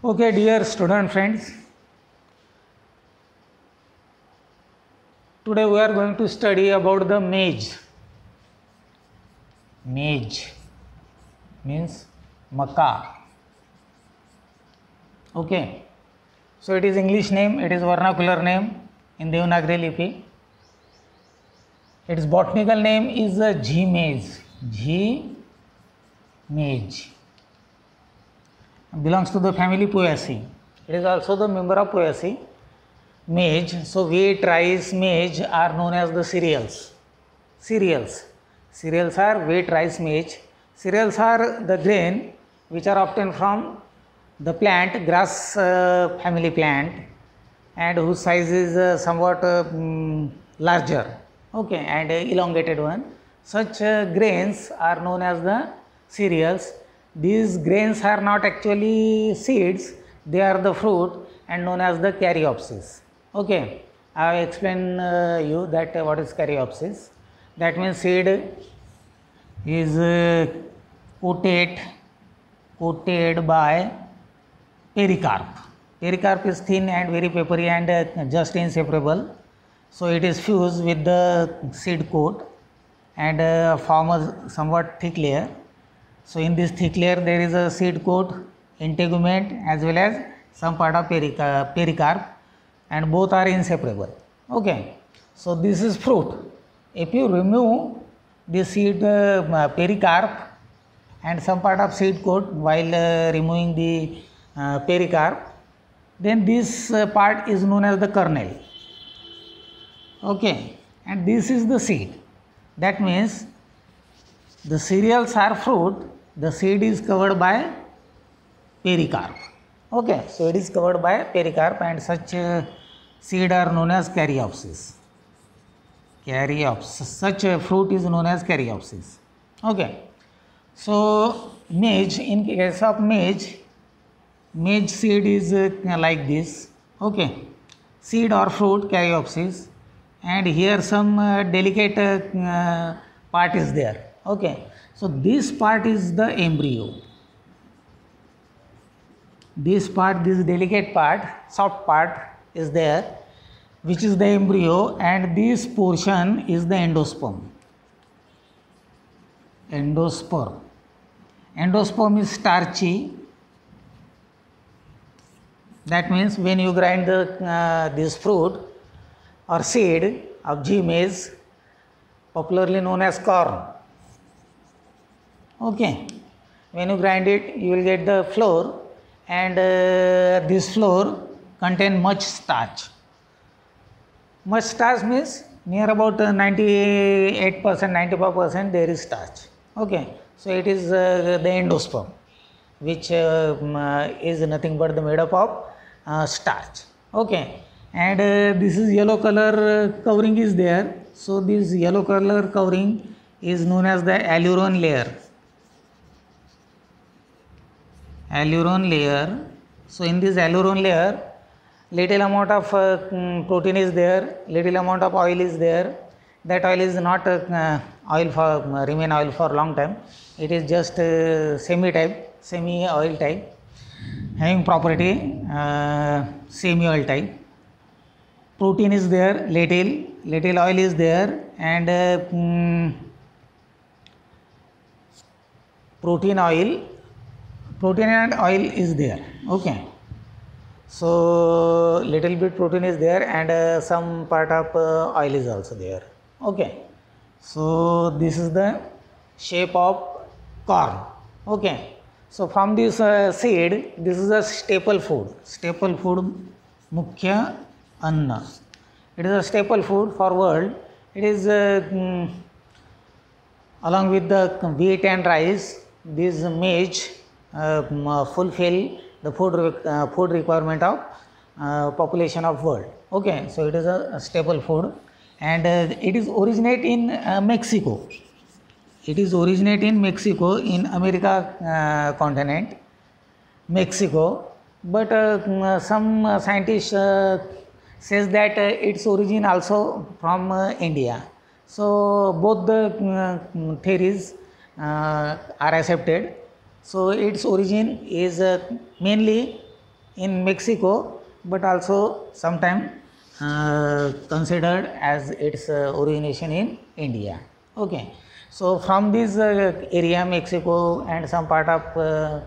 Okay, dear student friends, today we are going to study about the maize. Maize means maca. Okay, so it is English name, it is vernacular name in Devanagari Lipi. Its botanical name is G maize. G maize belongs to the family Poaceae. It is also the member of Poaceae. Maize, so wheat, rice, maize are known as the cereals. Cereals are wheat, rice, maize. Cereals are the grain which are obtained from the plant, grass family plant, and whose size is somewhat larger, okay, and elongated one. Such grains are known as the cereals. These grains are not actually seeds, they are the fruit and known as the caryopsis. Okay, I will explain you that what is caryopsis. That means seed is coated by pericarp. Pericarp is thin and very papery and just inseparable. So it is fused with the seed coat and form a somewhat thick layer. So in this thick layer there is a seed coat, integument as well as some part of pericarp, and both are inseparable. Okay, so this is fruit. If you remove the seed pericarp and some part of seed coat while removing the pericarp, then this part is known as the kernel. Okay, and this is the seed. That means the cereals are fruit, the seed is covered by pericarp. Okay, so it is covered by pericarp and such seed are known as caryopsis. Such a fruit is known as caryopsis. Okay, so maize, in case of maize seed is like this. Okay, seed or fruit caryopsis, and here some delicate part is there. Okay, so this part is the embryo. This delicate part, soft part is there, which is the embryo, and this portion is the endosperm. Endosperm is starchy. That means when you grind this fruit or seed of G maize, popularly known as corn. Okay, when you grind it, you will get the flour, and this flour contain much starch. Much starch means near about 98%, 95% there is starch. Okay, so it is the endosperm, which is nothing but the made up of starch. Okay, and this is yellow color covering is there. So this yellow color covering is known as the aleurone layer. So in this aleurone layer, little amount of protein is there, little amount of oil is there. That oil is not remain oil for long time. It is just semi oil type, having property semi oil type. Protein is there, little oil is there, and protein and oil is there. Okay, so little bit protein is there, and some part of oil is also there. Okay, so this is the shape of corn. Okay, so from this seed, this is a staple food mukhya anna. It is a staple food for world. It is along with the wheat and rice, this maize fulfill the food requirement of population of world. Okay, so it is a staple food, and it is originate in Mexico. It is originate in Mexico, in America continent, Mexico. But some scientists says that its origin also from India. So both the theories are accepted. So its origin is mainly in Mexico, but also sometimes considered as its origination in India. Okay, so from this area, Mexico and some part of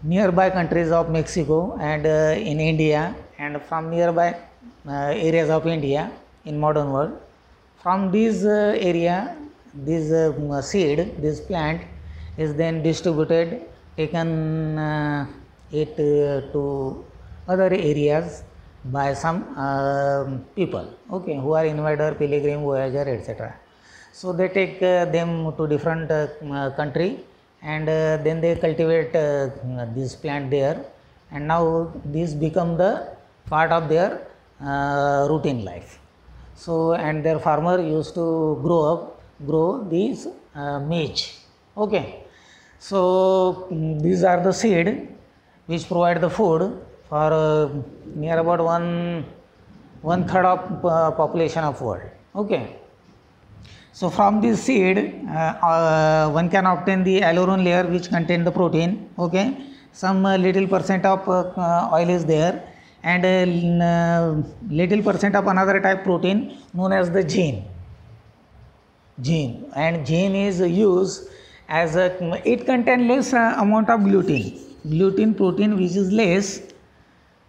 nearby countries of Mexico and in India, and from nearby areas of India in modern world, from this area, this seed, this plant is then distributed, taken it to other areas by some people, okay, who are invader, pilgrim, voyager, etc. So they take them to different country, and then they cultivate this plant there, and now this become the part of their routine life. So and their farmer used to grow these maize. Okay, so these are the seed which provide the food for near about one third of population of world. Okay, so from this seed one can obtain the aileron layer which contain the protein. Okay, some little percent of oil is there, and little percent of another type protein known as the gene, and gene is used as it contains less amount of gluten protein which is less.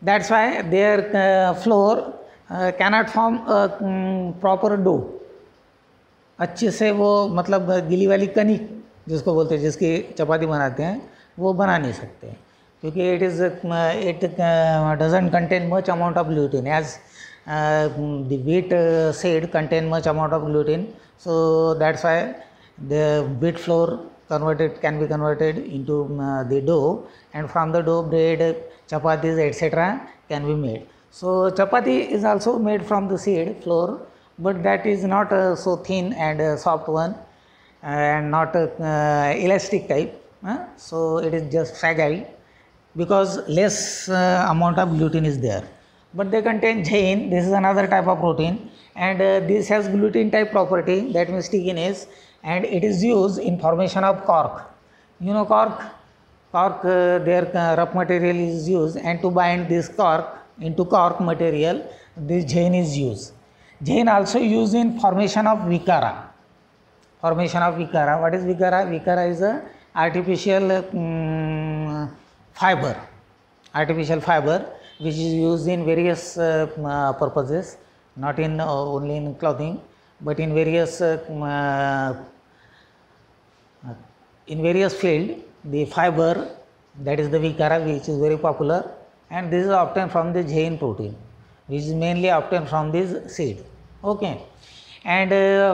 That's why their flour cannot form a proper dough. अच्छे से वो मतलब गीली वाली कनिक जिसको बोलते हैं, जिसकी चपाती बनाते हैं, वो बना नहीं सकते, क्योंकि it doesn't contain much amount of gluten, as the wheat seed contain much amount of gluten. So that's why the wheat flour can be converted into the dough, and from the dough bread, chapatis, etc. can be made. So chapati is also made from the seed flour, but that is not so thin and soft one, and not elastic type. So it is just fragile because less amount of gluten is there. But they contain gene. This is another type of protein, and this has gluten type property, that means stickiness, and it is used in formation of cork. You know cork? Cork, their rough material is used, and to bind this cork into cork material, this gene is used. Gene also used in formation of vikara. Formation of vikara. What is vikara? Vikara is a artificial fiber. Artificial fiber which is used in various purposes, not in only in clothing, but in various field. The fiber, that is the vikara, which is very popular, and this is obtained from the gene protein, which is mainly obtained from this seed. Okay, and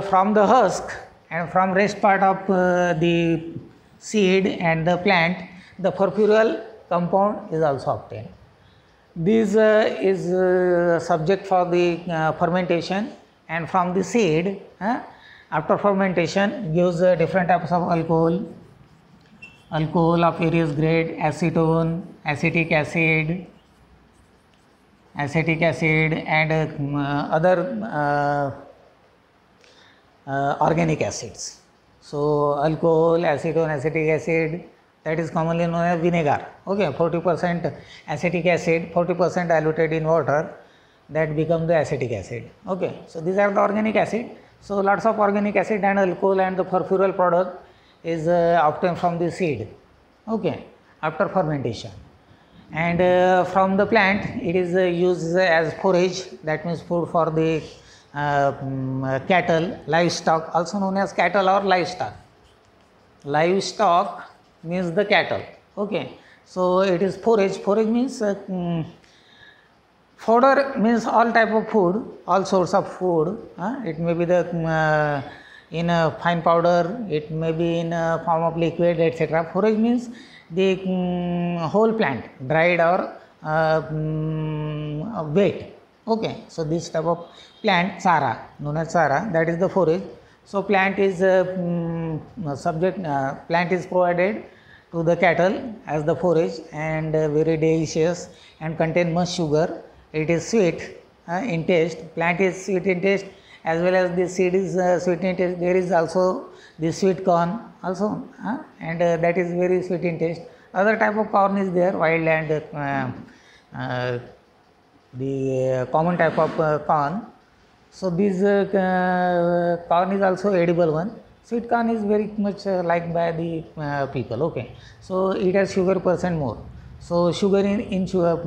from the husk and from rest part of the seed and the plant, the purpureal compound is also obtained. This is subject for the fermentation, and from the seed, after fermentation, gives different types of alcohol of various grade, acetone, acetic acid, and other organic acids. So alcohol, acetone, acetic acid, that is commonly known as vinegar. Okay, 40% acetic acid, 40% diluted in water, that become the acetic acid. Okay, so these are the organic acid. So lots of organic acid and alcohol and the purpureal product is obtained from the seed. Okay, after fermentation, and from the plant it is used as forage, that means food for the cattle, livestock, also known as cattle or livestock. Livestock means the cattle. Okay, so it is forage. Forage means fodder means all type of food, all sorts of food. It may be the in a fine powder, it may be in a form of liquid, etc. Forage means the whole plant, dried or wet. Okay, so this type of plant, chara, known as chara, that is the forage. So plant is plant is provided to the cattle as the forage, and very delicious and contain much sugar. It is sweet in taste. Plant is sweet in taste, as well as the seed is sweet in taste. There is also the sweet corn also, and that is very sweet in taste. Other type of corn is there, wild and the common type of corn. So this corn is also edible one. Sweet corn is very much liked by the people. Okay, so it has sugar percent more. So sugar in sugar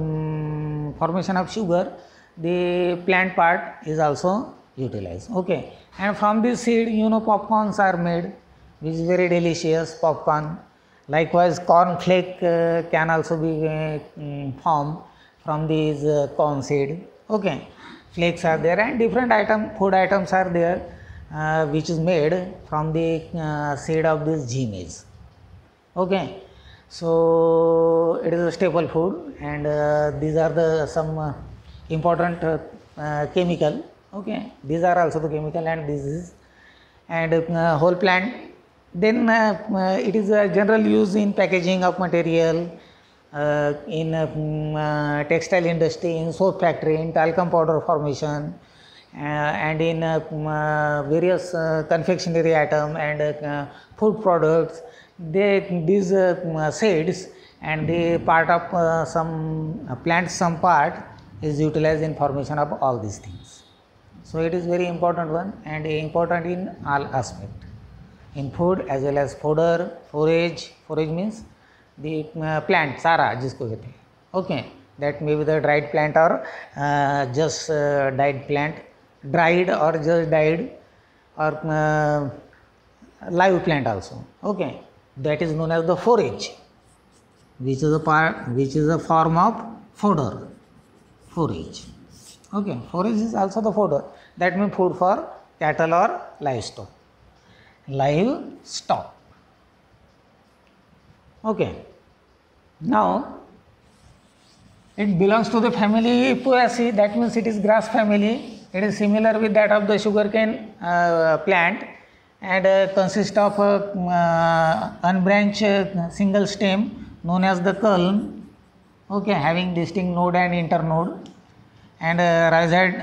formation of sugar, the plant part is also utilized. Okay, and from this seed, popcorns are made, which is very delicious popcorn. Likewise, corn flake can also be formed from these corn seed. Okay, flakes are there, and different food items are there, which is made from the seed of this ghee maize. Okay, so it is a staple food, and these are the some important chemical. Okay, these are also the chemical, and this is and whole plant. Then it is a general use in packaging of material, in textile industry, in soap factory, in talcum powder formation, and in various confectionery item and food products. These seeds and the part of some plants, some part is utilized in formation of all these things. So it is very important one, and important in all aspect, in food as well as fodder, forage. Forage means the plant, sara जिसको कहते हैं. Okay, that may be the dried plant or just dried plant, dried or just dried, or live plant also. Okay, that is known as the forage, which is a form of fodder. Forage. Okay, forage is also the fodder. That means food for cattle or livestock. Okay, now it belongs to the family Poaceae. That means it is grass family. It is similar with that of the sugarcane plant, and consists of unbranched single stem known as the culm. Okay, having distinct node and internode, and rhizid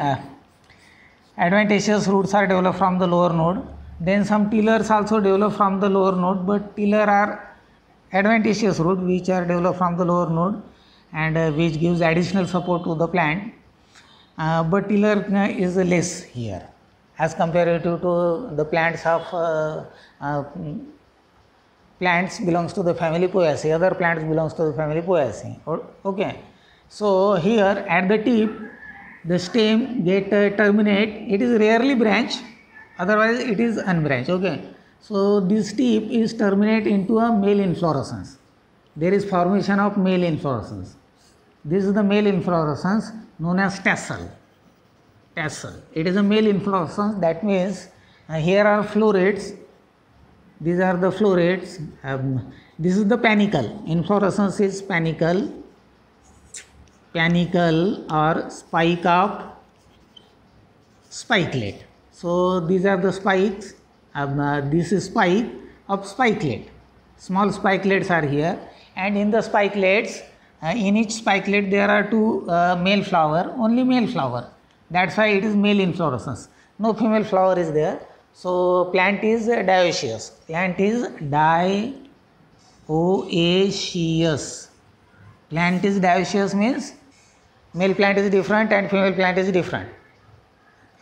adventitious roots are developed from the lower node. Then some tillers also develop from the lower node, but tiller are adventitious root which are developed from the lower node, and which gives additional support to the plant. But tiller is less here as compared to the plants of plants belongs to the family Poaceae. Other plants belongs to the family Poaceae. Okay, so here at the tip the stem get terminate. It is rarely branched, otherwise it is unbranched. Okay, so this tip is terminate into a male inflorescence. There is formation of male inflorescence. This is the male inflorescence known as tassel. It is a male inflorescence. That means here are florets. These are the florets. This is the panicle. Inflorescence is panicle or spike of spikelet. So these are the spikes. This is spike of spikelet. Small spikelets are here, and in the spikelets, in each spikelet there are two male flower, only male flower. That's why it is male inflorescence. No female flower is there. So plant is dioecious. Plant is dioecious. Plant is dioecious means male plant is different and female plant is different.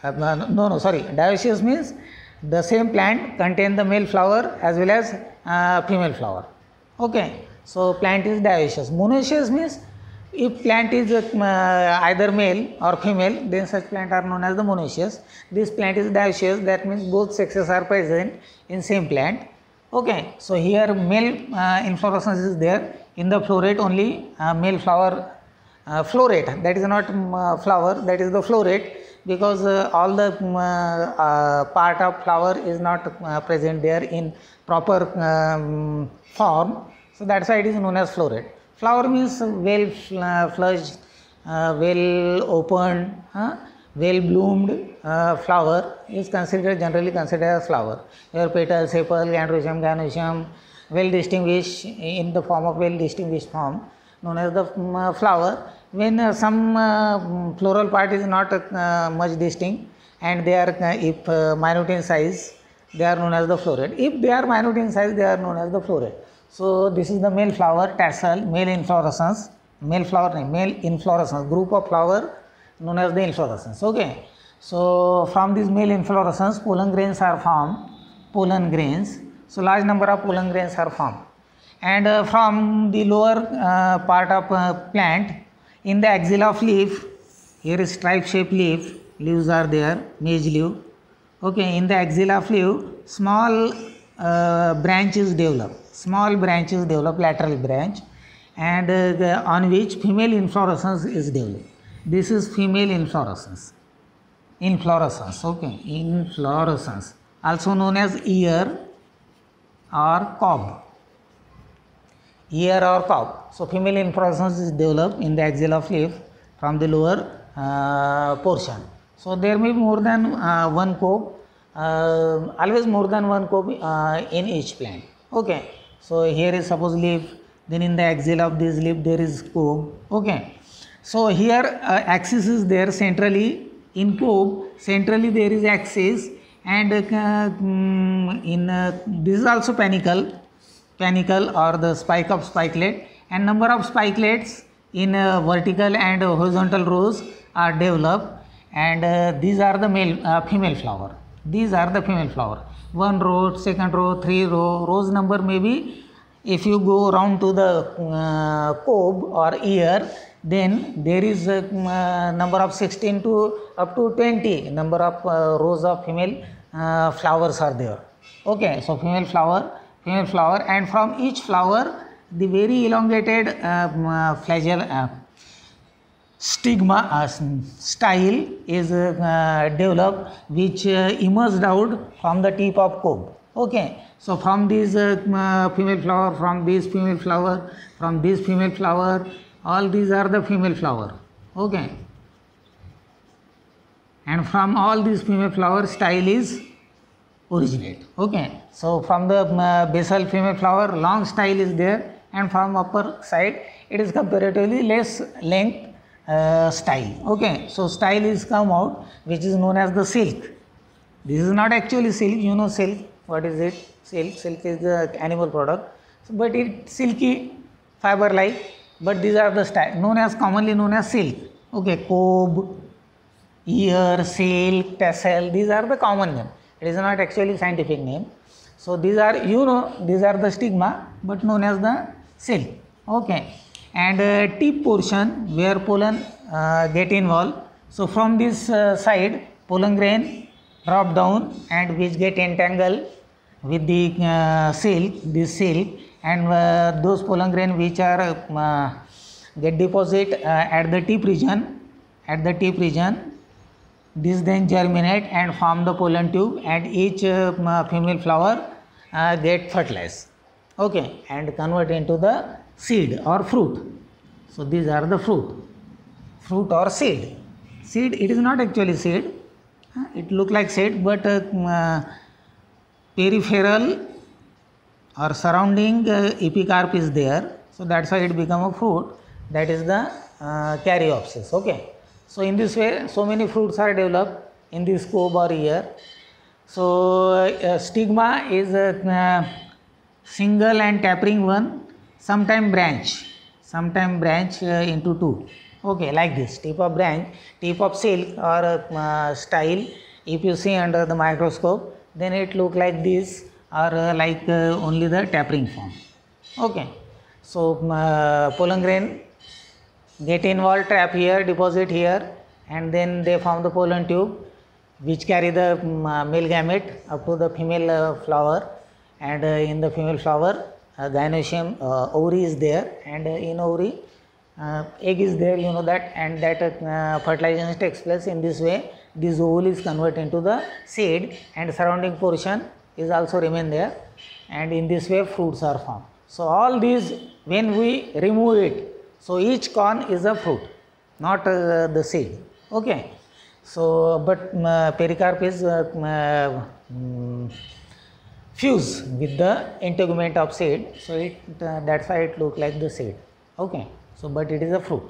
Dioecious means the same plant contain the male flower as well as female flower. Okay, so plant is dioecious. Monoecious means if plant is either male or female, then such plant are known as the monoecious. This plant is dioecious. That means both sexes are present in same plant. Okay, so here male inflorescence is there. In the floret only male flower. Floret, that is not flower, that is the floret, because all the part of flower is not present there in proper form. So that's why it is known as floret. Flower means well flushed, well opened, well bloomed flower is generally considered as flower. Your petals, sepal, androecium, gynoecium, well distinguished in the form of well distinguished form, known as the flower. When some floral part is not much distinct and they are if minute in size, they are known as the floret. If they are minute in size, they are known as the floret. So this is the male flower, tassel, male inflorescence, male inflorescence, group of flower known as the inflorescence. Okay. So from this male inflorescence, pollen grains are formed, pollen grains. So large number of pollen grains are formed. And from the lower part of plant, in the axilla of leaf, here is stripe shaped leaf, leaves are there, maize leaf. Okay, in the axilla of leaf, small branches develop, lateral branch, and on which female inflorescence is developed. This is female inflorescence. Okay, inflorescence, also known as ear or cob. So female inflorescence is developed in the axilla of leaf from the lower portion. So there may be more than one cob, always more than one cob in each plant. Okay, so here is suppose leaf, then in the axilla of this leaf there is cob. Okay, so here axis is there centrally. In cob, centrally there is axis, and in this is also panicle or the spike of spikelet, and number of spikelets in vertical and horizontal rows are developed, and these are the female flower. One row, second row, three rows number may be, if you go round to the cob or ear, then there is a number of 16 to up to 20 number of rows of female flowers are there. Okay, so female flower, and from each flower the very elongated flagell stigma style is developed, which emerged out from the tip of cob. Okay, so from this female flower, from this female flower, all these are the female flower. Okay, and from all these female flower, style is originate. Okay, so from the basal female flower, long style is there, and from upper side it is comparatively less length style. Okay, so style is come out, which is known as the silk. This is not actually silk, you know silk, what is it? Silk is the animal product, but it's silky fiber like, but these are the style commonly known as silk. Okay, cob, ear, silk, tassel, these are the common name. It is not actually scientific name. So these are, these are the stigma, but known as the silk. Okay, and tip portion where pollen get involved. So from this side, pollen grain drop down, and which get entangled with the silk, and those pollen grain which are get deposit at the tip region, this then germinate and form the pollen tube, and each female flower get fertilized. Okay, and convert into the seed or fruit. So these are the fruit or seed. It is not actually seed, it look like seed, but peripheral or surrounding epicarp is there, so that's why it become a fruit, that is the caryopsis. Okay, so in this way so many fruits are developed in this cob or ear. So stigma is a single and tapering one, sometime branch into two. Okay, like this, tip of silk or style, if you see under the microscope, then it look like this, or like only the tapering form. Okay, so pollen grain get involved, trap here, deposit here, and then they form the pollen tube, which carry the male gamete up to the female flower, and in the female flower gynoecium ovary is there, and in ovary egg is there, that, and that fertilization takes place. In this way this ovule is converted into the seed, and surrounding portion is also remain there, and in this way fruits are formed. So all these, when we remove it, so each corn is a fruit, not the seed. Okay, so but pericarp is fused with the integument of seed, so that's why it look like the seed. Okay, so but it is a fruit.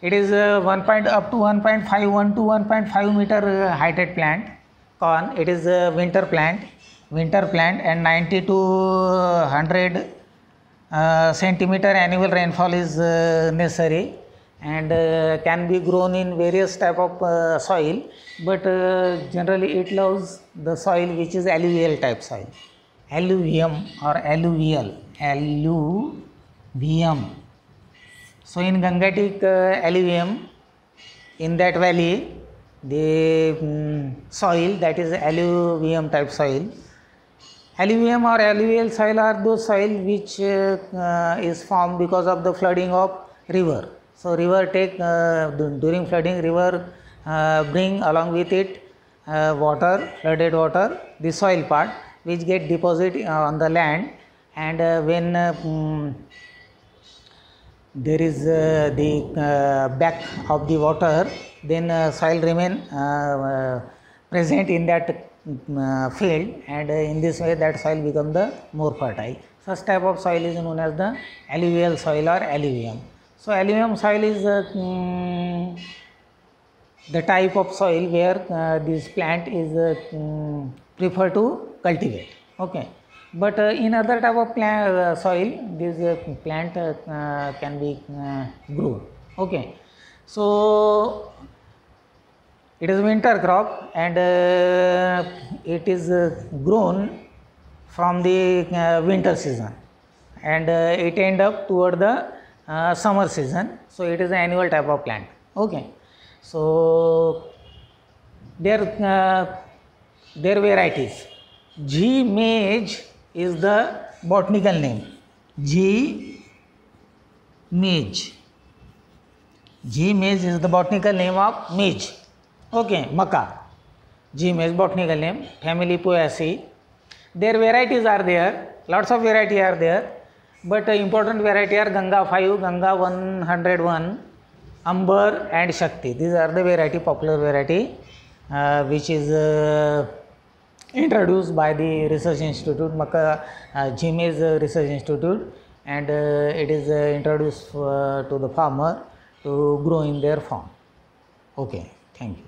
It is up to 1.51 to 1.5 meter heighted plant, corn. It is a winter plant, and 90 to 100 centimeter annual rainfall is necessary, and can be grown in various type of soil, but generally it loves the soil which is alluvial type soil, alluvium or alluvial, alluvium. So in Gangetic alluvium, in that valley, the soil, that is alluvium type soil. Alluvium or alluvial soil are those soil which is formed because of the flooding of river. So river take during flooding, river bring along with it water, flooded water, the soil part, which get deposited on the land, and when there is the back of the water, then soil remain present in that field, and in this way that soil become the more fertile. Such type of soil is known as the alluvial soil or alluvium. So alluvium soil is the type of soil where this plant is preferred to cultivate. Okay. But in other type of plant, soil, this plant can be grown. Okay. So it is winter crop, and it is grown from the winter season, and it end up toward the summer season. So it is an annual type of plant. Okay. So their varieties. G. maize is the botanical name. G. maize. G. maize is the botanical name of maize. Okay, maca. G. maize botanical name. Family Poaceae. Their varieties are there. Lots of variety are there. But important variety are Ganga 5, Ganga 101, Amber and Shakti. These are the variety, popular variety, which is introduced by the Research Institute, Maca G. maize Research Institute, and it is introduced to the farmer to grow in their farm. Okay, thank you.